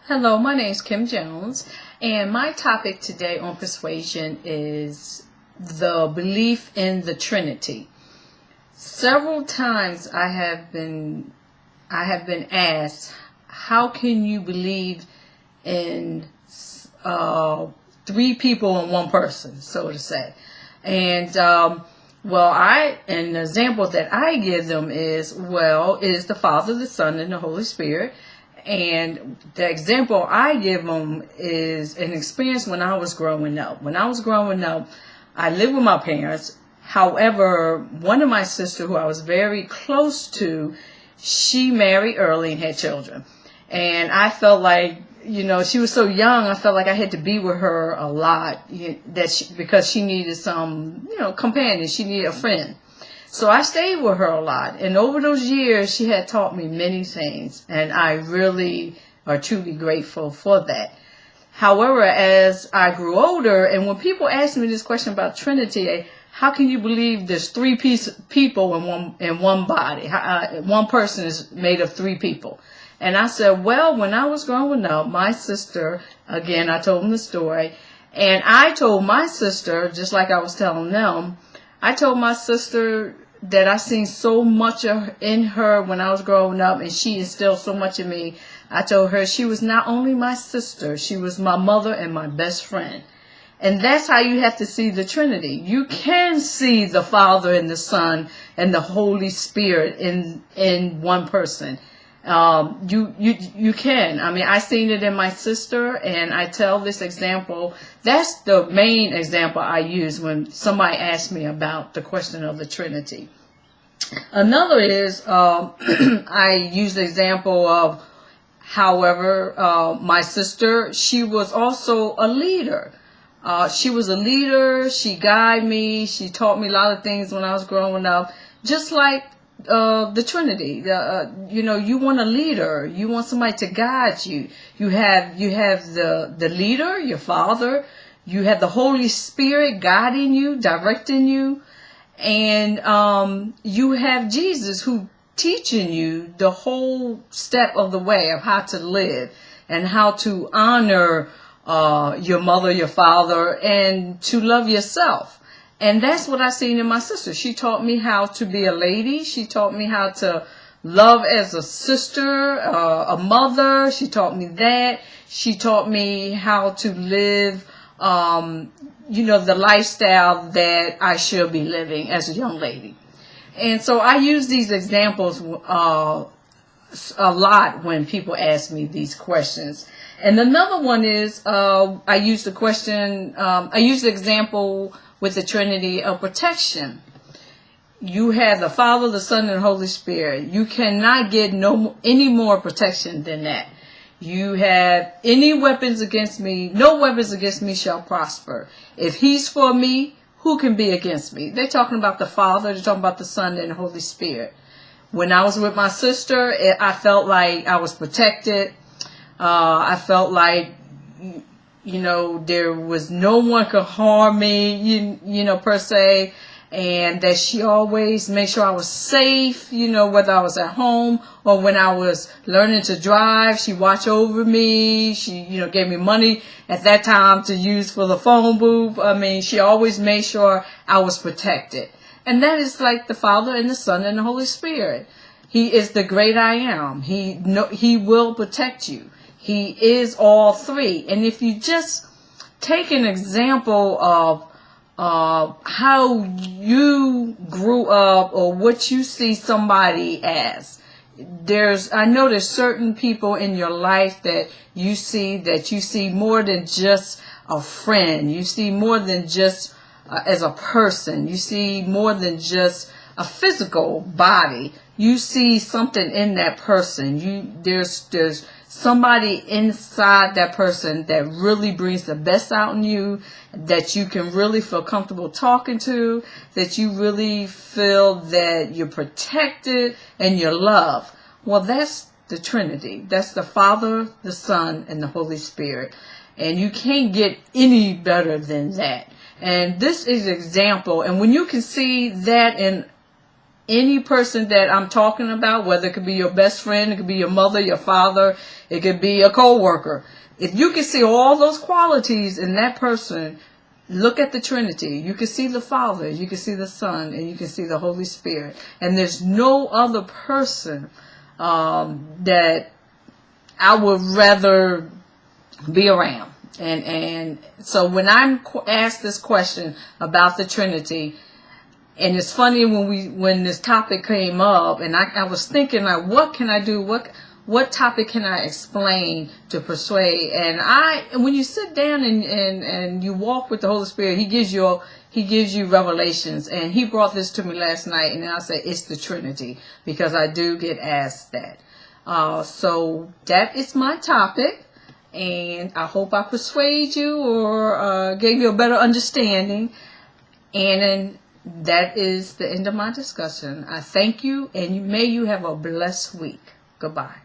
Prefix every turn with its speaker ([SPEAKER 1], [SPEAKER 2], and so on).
[SPEAKER 1] Hello, my name is Kim Jones, and my topic today on persuasion is the belief in the Trinity. Several times I have been asked, how can you believe in three people in one person, so to say? And an example that I give them is the Father, the Son, and the Holy Spirit. And the example I give them is an experience when I was growing up. When I was growing up, I lived with my parents. However, one of my sisters, who I was very close to, she married early and had children. And I felt like, she was so young, I felt like I had to be with her a lot because she needed some, companion. She needed a friend. So I stayed with her a lot. And over those years, she had taught me many things. And I really are truly grateful for that. However, as I grew older, and when people ask me this question about Trinity, how can you believe there's three people in one body? One person is made of three people. And I said, when I was growing up, my sister, again, I told them the story. And I told my sister, just like I was telling them, I told my sister that I seen so much in her when I was growing up, and she instilled so much in me. I told her she was not only my sister, she was my mother and my best friend. And that's how you have to see the Trinity. You can see the Father and the Son and the Holy Spirit in one person. You can. I mean, I seen it in my sister, and I tell this example. That's the main example I use when somebody asks me about the question of the Trinity. Another is, I use the example of, however, my sister, she was also a leader. She was a leader. She guided me. She taught me a lot of things when I was growing up, just like the Trinity. You want a leader. You want somebody to guide you. You have the leader, your Father. You have the Holy Spirit guiding you, directing you, and you have Jesus who teaching you the whole step of the way of how to live and how to honor your mother, your father, and to love yourself. And that's what I seen in my sister. She taught me how to be a lady. She taught me how to love as a sister, a mother. She taught me that. She taught me how to live, the lifestyle that I should be living as a young lady. And so I use these examples a lot when people ask me these questions. And another one is, I use the example with the Trinity of protection. You have the Father, the Son, and the Holy Spirit. You cannot get any more protection than that. You have any weapons against me, no weapons against me shall prosper. If he's for me, who can be against me? They're talking about the Father, they're talking about the Son, and the Holy Spirit. When I was with my sister, I felt like I was protected. I felt like, there was no one could harm me, per se. And that she always made sure I was safe, whether I was at home or when I was learning to drive. She watched over me. She, gave me money at that time to use for the phone booth. I mean, she always made sure I was protected. And that is like the Father and the Son and the Holy Spirit. He is the great I am. He will protect you. He is all three. And if you just take an example of how you grew up or what you see somebody as, I know there's certain people in your life that you see more than just a friend. You see more than just as a person. You see more than just a physical body. You see something in that person. There's somebody inside that person that really brings the best out in you, that you can really feel comfortable talking to, that you really feel that you're protected and you're loved. Well, that's the Trinity. That's the Father, the Son, and the Holy Spirit. And you can't get any better than that. And this is an example. And when you can see that in any person that I'm talking about, whether it could be your best friend, it could be your mother, your father, it could be a co-worker. If you can see all those qualities in that person, look at the Trinity. You can see the Father, you can see the Son, and you can see the Holy Spirit. And there's no other person that I would rather be around. And so when I'm asked this question about the Trinity, and it's funny when this topic came up, and I was thinking, like, what can I do? What topic can I explain to persuade? And when you sit down and you walk with the Holy Spirit, He gives you revelations. And He brought this to me last night, and I said it's the Trinity, because I do get asked that. So that is my topic, and I hope I persuade you or gave you a better understanding. And that is the end of my discussion. I thank you, and may you have a blessed week. Goodbye.